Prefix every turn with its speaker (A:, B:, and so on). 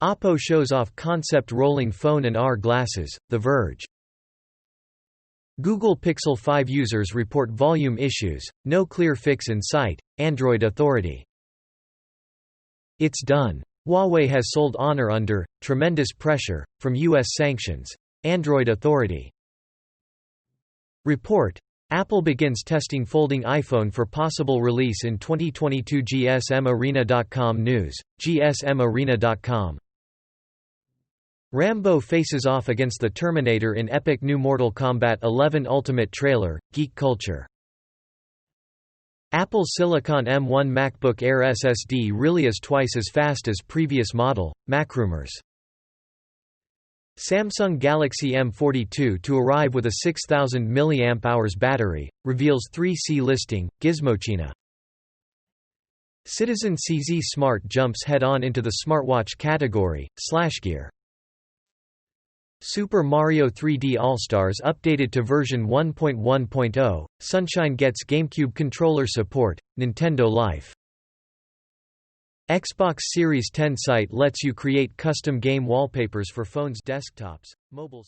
A: Oppo shows off concept rolling phone and AR glasses, The Verge. Google Pixel 5 users report volume issues, no clear fix in sight, Android Authority. It's done. Huawei has sold Honor under tremendous pressure from U.S. sanctions, Android Authority. Report. Apple begins testing folding iPhone for possible release in 2022. GSMArena.com news, GSMArena.com. Rambo faces off against the Terminator in epic new Mortal Kombat 11 Ultimate trailer, Geek Culture. Apple Silicon M1 MacBook Air SSD really is twice as fast as previous model, MacRumors. Samsung Galaxy M42 to arrive with a 6000 mAh battery, reveals 3C listing, Gizmochina. Citizen CZ Smart jumps head-on into the smartwatch category, Slashgear. Super Mario 3D All-Stars updated to version 1.1.0, Sunshine gets GameCube controller support, Nintendo Life. Xbox Series 10 site lets you create custom game wallpapers for phones, desktops, mobile.